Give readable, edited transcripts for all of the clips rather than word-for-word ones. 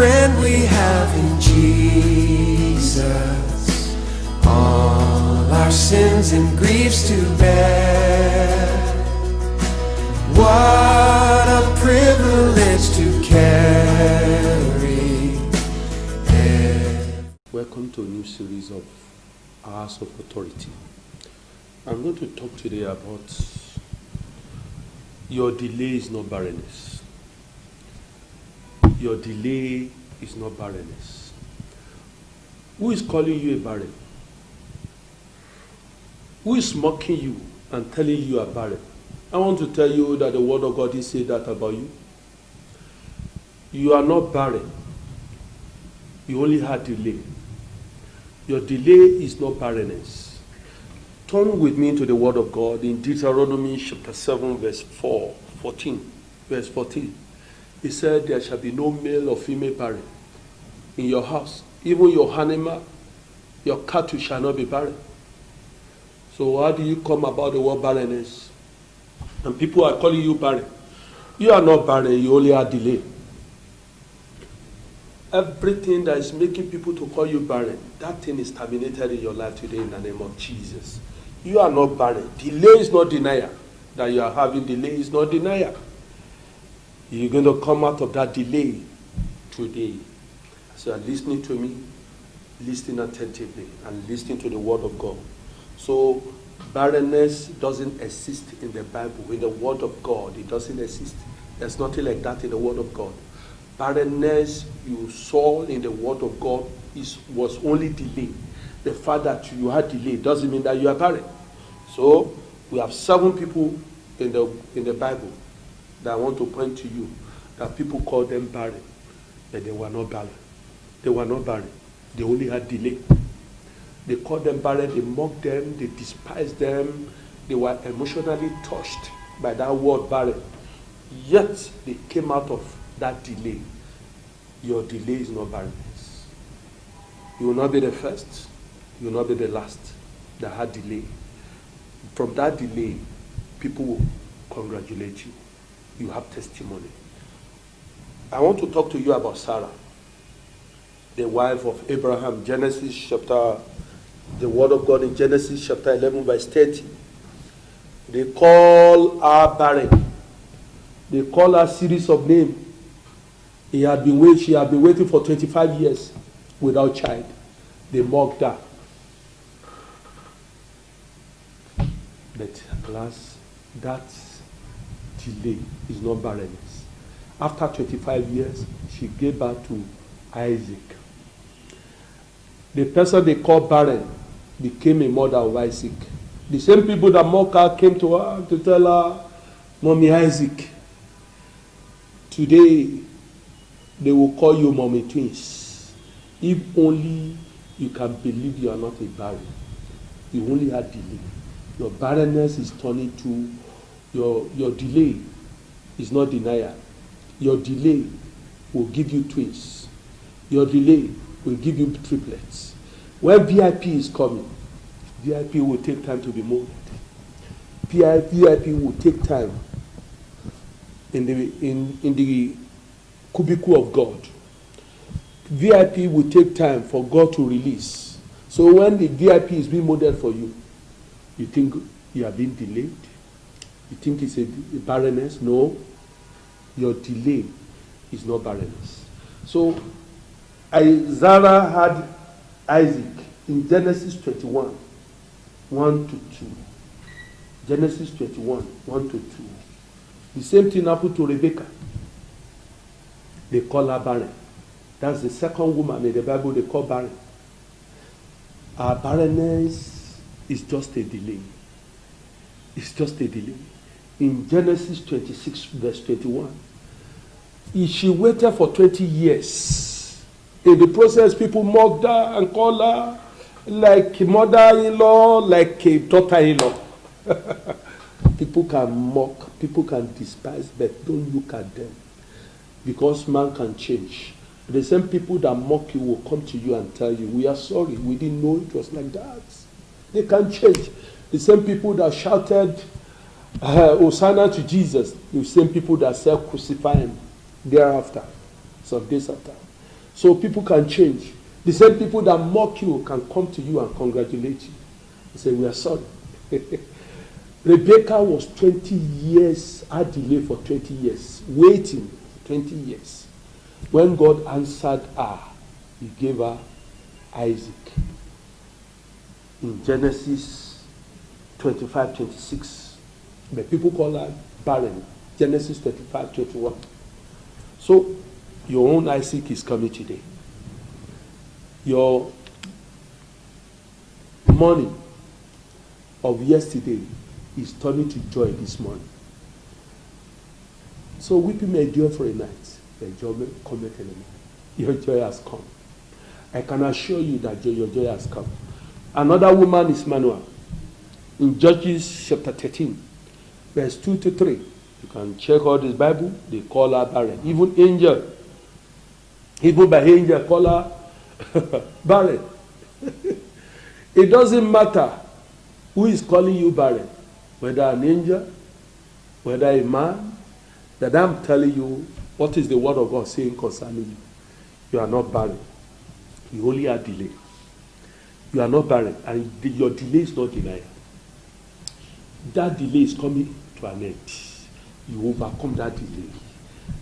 friend we have in Jesus, all our sins and griefs to bear. What a privilege to carry. Welcome to a new series of Hours of Authority. I'm going to talk today about your delay is not barrenness. Your delay is not barrenness. Who is calling you a barren? Who is mocking you and telling you are barren? I want to tell you that the word of God is saying that about you. You are not barren. You only had delay. Your delay is not barrenness. Turn with me to the word of God in Deuteronomy chapter 7 verse 14. Verse 14. He said, there shall be no male or female barren in your house. Even your animal, your cattle shall not be barren. So how do you come about the word barrenness? And people are calling you barren. You are not barren, you only are delayed. Everything that is making people to call you barren, that thing is terminated in your life today in the name of Jesus. You are not barren. Delay is not denial. That you are having delay is not denial. You're going to come out of that delay today. So you are listening to me, listening attentively, and listening to the word of God. So barrenness doesn't exist in the Bible. In the word of God, it doesn't exist. There's nothing like that in the word of God. Barrenness you saw in the word of God was only delay. The fact that you had delay doesn't mean that you are barren. So we have 7 people in the Bible that I want to point to you that people call them barren, but they were not barren. They were not barren. They only had delay. They called them barren, they mocked them, they despised them, they were emotionally touched by that word barren. Yet they came out of that delay. Your delay is not barrenness. You will not be the first, you will not be the last that had delay. From that delay, people will congratulate you. You have testimony. I want to talk to you about Sarah, the wife of Abraham. The word of God in Genesis chapter 11 verse 30. They call her barren. They call her a series of names. She had been waiting for 25 years without child. They mocked her. But alas, that delay is not barrenness. After 25 years, she gave birth to Isaac. The person they called barren became a mother of Isaac. The same people that mocked her came to her to tell her, Mommy Isaac. Today, they will call you Mommy Twins. If only you can believe you are not a barren. You only had delay. Your barrenness is turning to your delay is not denial. Your delay will give you twins. Your delay will give you triplets. When VIP is coming, VIP will take time to be molded. VIP will take time in the cubicle of God. VIP will take time for God to release. So when the VIP is being molded for you, you think you are being delayed? You think it's a barrenness? No. Your delay is not barrenness. So Sarah had Isaac in Genesis 21, 1 to 2. Genesis 21, 1 to 2. The same thing happened to Rebekah. They call her barren. That's the second woman in the Bible they call barren. Our barrenness is just a delay. It's just a delay. In Genesis 26, verse 21, she waited for 20 years. In the process, people mocked her and called her like a mother-in-law, like a daughter-in-law. People can mock, people can despise, but don't look at them. Because man can change. The same people that mock you will come to you and tell you, we are sorry, we didn't know it was like that. They can change. The same people that shouted Hosanna to Jesus, the same people that said crucify him thereafter, some days after. So people can change. The same people that mock you can come to you and congratulate you. They say, we are sorry. Rebecca was 20 years, had delay for 20 years, waiting 20 years. When God answered her, he gave her Isaac. In Genesis 25:26. But people call her barren. Genesis 25:21. So your own Isaac is coming today. Your money of yesterday is turning to joy this morning. So weeping may endure for a night, but joy cometh in the morning. Your joy has come. I can assure you that your joy has come. Another woman is Manoah. In Judges chapter 13, verse 2-3. You can check out this Bible. They call her barren. Even by angel, call her barren. It doesn't matter who is calling you barren, whether an angel, whether a man, that I'm telling you what is the word of God saying concerning you. You are not barren. You only are delayed. You are not barren, and your delay is not denial. That delay is coming to an end. You overcome that delay.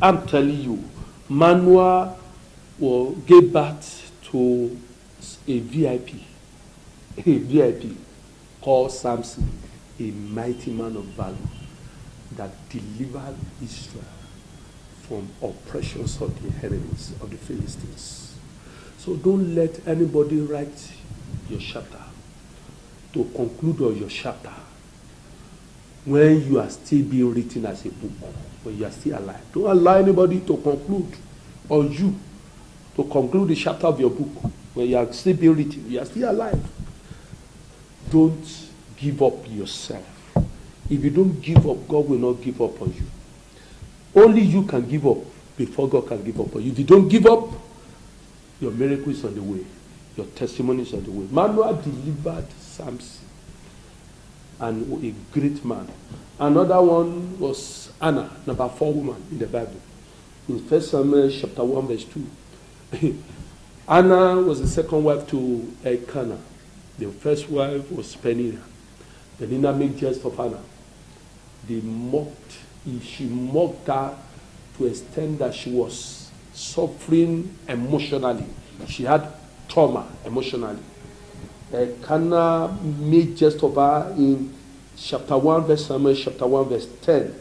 I'm telling you, Manoah will give birth to a VIP called Samson, a mighty man of valor that delivered Israel from oppressions of the enemies of the Philistines. So don't let anybody write your chapter to conclude on your chapter when you are still being written as a book, when you are still alive. Don't allow anybody to conclude, or you to conclude the chapter of your book when you are still being written. You are still alive. Don't give up yourself. If you don't give up, God will not give up on you. Only you can give up before God can give up on you. If you don't give up, your miracle is on the way. Your testimony is on the way. Manoah delivered Samson, and a great man. Another one was Anna, number 4 woman in the Bible. In 1 Samuel chapter 1 verse 2. Anna was the second wife to Elkanah. The first wife was Peninnah. Peninnah made jest of Anna. She mocked her to the extent that she was suffering emotionally. She had trauma emotionally. Elkanah made jest of her in chapter 1 verse Samuel chapter 1 verse 10.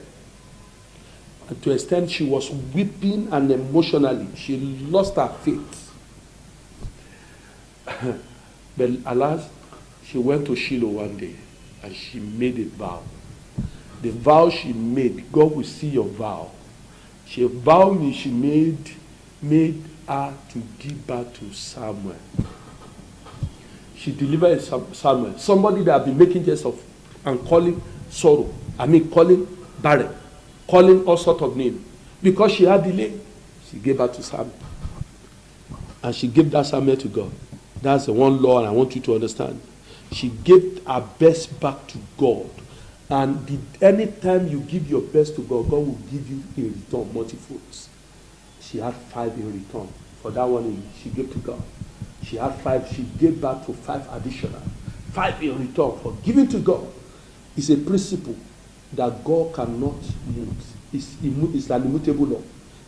And to the extent she was weeping and emotionally, she lost her faith. But alas, she went to Shiloh one day and she made a vow. The vow she made, God will see your vow. She vowed, she made her to give birth to Samuel. She delivered Samuel, somebody that had been making jest of and calling sorrow. Calling barren, calling all sorts of names. Because she had delay, she gave birth to Samuel. And she gave that Samuel to God. That's the one law, and I want you to understand. She gave her best back to God. And anytime you give your best to God, God will give you in return multifolds. She had 5 in return. For that one, she gave to God. She had 5. She gave back to 5 additional. 5 in return for giving to God. It's a principle that God cannot move. It's an immutable law.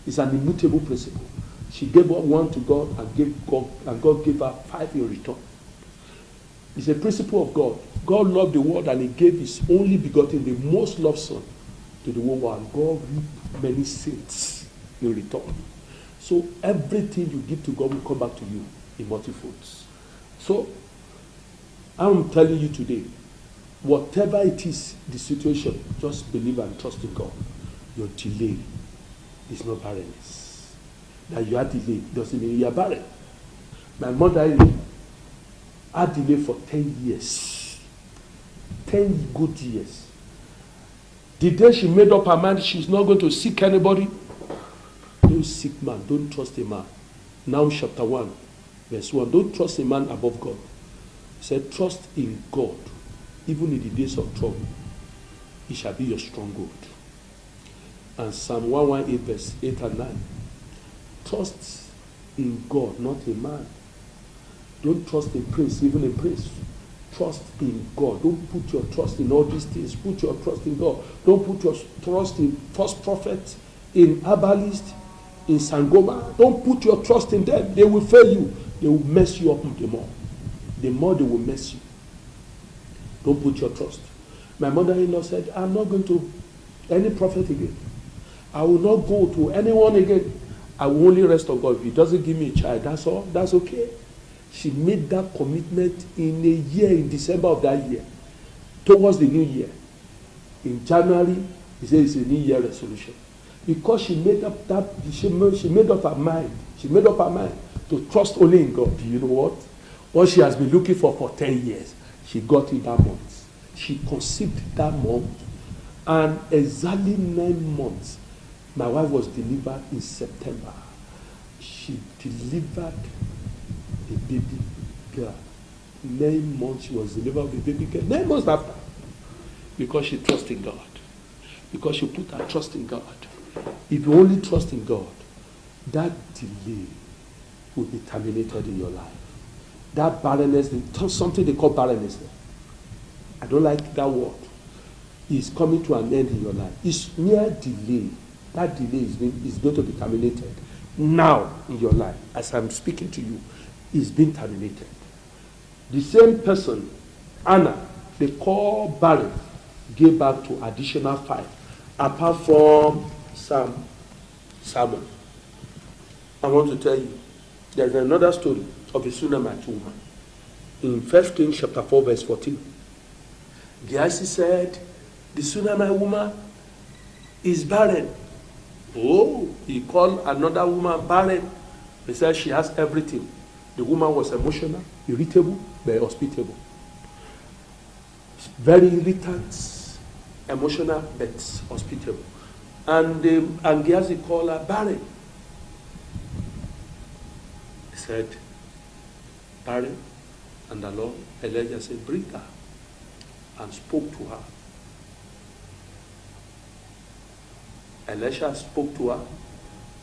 It's an immutable principle. She gave 1 to God and God gave her 5 in return. It's a principle of God. God loved the world and he gave his only begotten, the most loved son, to the whole world. God reaped many saints in return. So everything you give to God will come back to you in multifolds. So I'm telling you today, whatever it is, the situation, just believe and trust in God. Your delay is not barrenness. That you are delayed doesn't mean you are barren. My mother had delay for 10 years. 10 good years. The day she made up her mind she's not going to seek anybody, don't seek man, don't trust a man. Now chapter 1, verse 1, don't trust a man above God. He said, trust in God, even in the days of trouble. He shall be your stronghold. And Psalm 118, verse 8 and 9. Trust in God, not in man. Don't trust in prince, even in prince. Trust in God. Don't put your trust in all these things. Put your trust in God. Don't put your trust in false prophets, in herbalist, in Sangoma. Don't put your trust in them. They will fail you. They will mess you up the more. The more they will mess you. Don't put your trust. My mother-in-law said, I'm not going to any prophet again. I will not go to anyone again. I will only rest on God. If he doesn't give me a child, that's all. That's okay. She made that commitment in a year, in December of that year, towards the new year. In January, he said it's a new year resolution. Because she made up her mind. She made up her mind to trust only in God. Do you know what? What she has been looking for 10 years, she got it that month. She conceived that month, and exactly 9 months, my wife was delivered in September. She delivered a baby girl. 9 months she was delivered with a baby girl. 9 months after. Because she trusted in God. Because she put her trust in God. If you only trust in God, that delay will be terminated in your life. That barrenness, something they call barrenness. I don't like that word. Is coming to an end in your life. It's mere delay. That delay is going to be terminated now in your life. As I'm speaking to you, is being terminated. The same person, Anna, they call barren, gave back to additional 5, apart from Samuel. I want to tell you, there's another story of a Shunammite woman. In 1 Kings chapter 4, verse 14. Gehazi said, the Shunammite woman is barren. Oh, he called another woman barren. He said she has everything. The woman was emotional, irritable, but hospitable. Very irritant, emotional, but hospitable. And Gehazi called her barren. He said, barren. And the Lord, Elijah said, bring her. And spoke to her. Elisha spoke to her,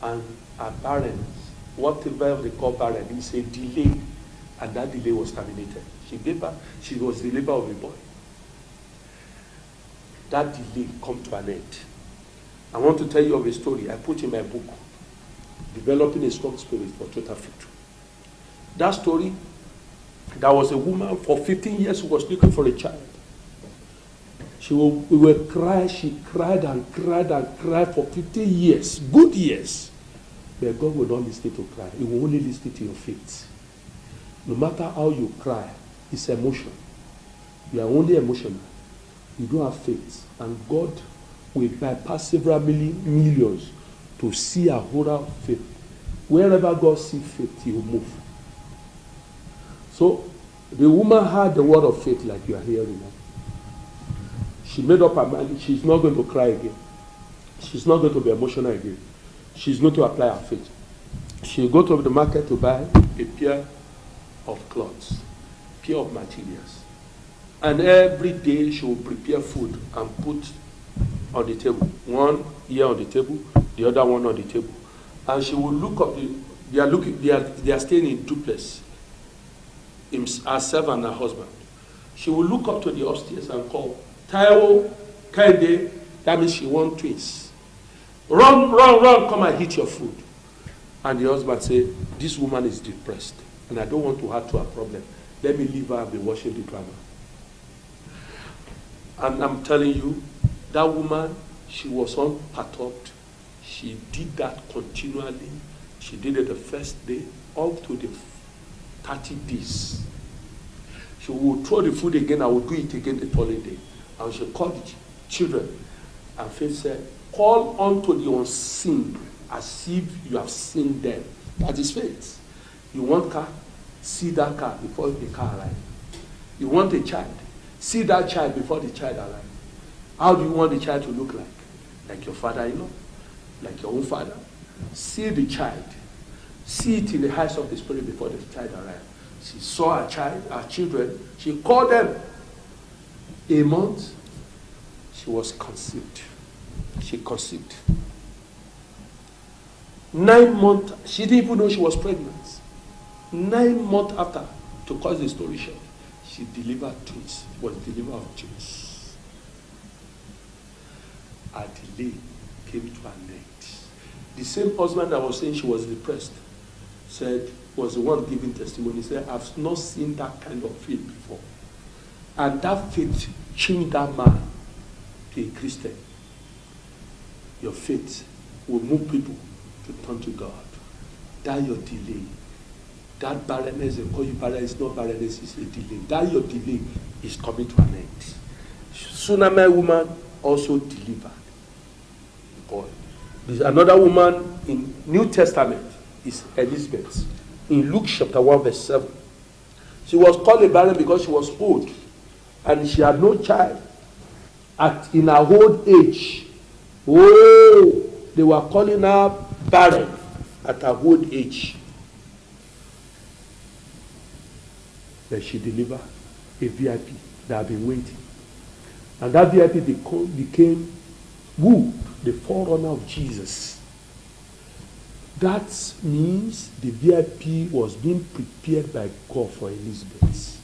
and her barrenness, whatever they call barren, he said delay, and that delay was terminated. She was the labor of a boy. That delay come to an end. I want to tell you of a story I put in my book, Developing a Strong Spirit for Total Victory. That story, there was a woman for 15 years who was looking for a child. She cried and cried and cried for 15 years, good years. But God will not listen to cry. He will only listen to your faith. No matter how you cry, it's emotion. You are only emotional. You don't have faith. And God will bypass several millions to see a whole of faith. Wherever God sees faith, he will move. So the woman had the word of faith like you are hearing now. She made up her mind, she's not going to cry again. She's not going to be emotional again. She's going to apply her faith. She'll go to the market to buy a pair of clothes, pair of materials. And every day she will prepare food and put on the table. One here on the table, the other one on the table. And she will look up, they are staying in duplex, herself and her husband. She will look up to the upstairs and call, Taiwo, Kende, that means she wants twins. Run, come and eat your food. And the husband said, this woman is depressed, and I don't want to add to her problem. Let me leave her and be watching the drama. And I'm telling you, that woman, she was unperturbed. She did that continually. She did it the first day, up to the 30 days. She would throw the food again, I would do it again the following day. And she called the children. And Faith said, call unto the unseen as if you have seen them. That is faith. You want car? See that car before the car arrives. You want a child? See that child before the child arrives. How do you want the child to look like? Like your father-in-law? Like your own father? See the child. See it in the eyes of the Spirit before the child arrives. She saw her children. She called them. A month, she was conceived. She conceived. 9 months, she didn't even know she was pregnant. 9 months after, to cut the story short, she delivered twins, was delivered of twins. Her delay came to an end. The same husband that was saying she was depressed said, was the one giving testimony, said, I've not seen that kind of faith before. And that faith changed that man to a Christian. Your faith will move people to turn to God. That your delay, that barrenness, they call you barren, it's not barrenness, it's a delay. That your delay is coming to an end. Shunammite woman also delivered a boy. There's another woman in New Testament, is Elizabeth. In Luke chapter 1 verse 7. She was called a barren because she was old and she had no child. In her old age, they were calling her barren at her old age. Then she delivered a VIP that had been waiting. And that VIP became who? The forerunner of Jesus. That means the VIP was being prepared by God for Elizabeth.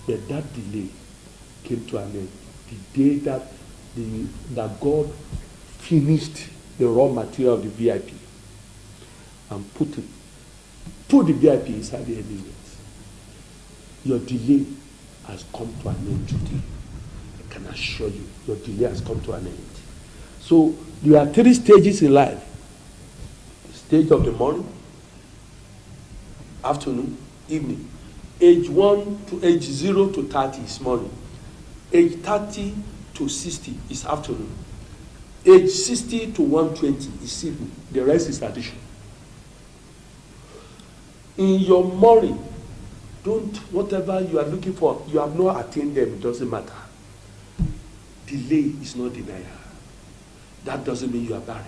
But that delay came to an end. The day that God finished the raw material of the VIP and put the VIP inside the Elizabeth. Your delay has come to an end today. I can assure you, your delay has come to an end. So there are 3 stages in life. The stage of the morning, afternoon, evening. Age 1 to age 0 to 30 is morning. Age 30 to 60 is afternoon. Age 60 to 120 is evening. The rest is addition. In your morning, whatever you are looking for, you have not attained them, it doesn't matter. Delay is not denial. That doesn't mean you are barren.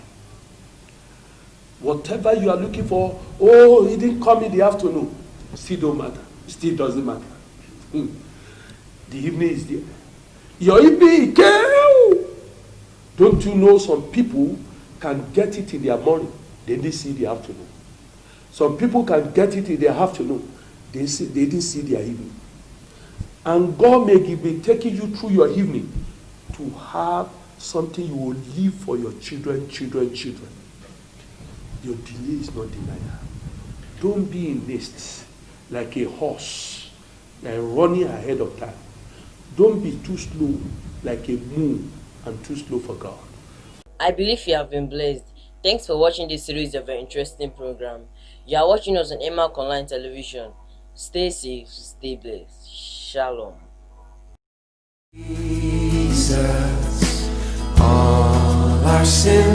Whatever you are looking for, it didn't come in the afternoon, still don't matter. Still doesn't matter. The evening is there. Your evening came. Don't you know some people can get it in their morning, they didn't see the afternoon. Some people can get it in their afternoon, they didn't see their evening. And God may be taking you through your evening to have something you will leave for your children. Your delay is not denial. Don't be in haste like a horse, like running ahead of time. Don't be too slow like a moon and too slow for God. I believe you have been blessed. Thanks for watching this series of an interesting program. You are watching us on Emac Online Television. Stay safe, stay blessed. Shalom. Jesus, all our sins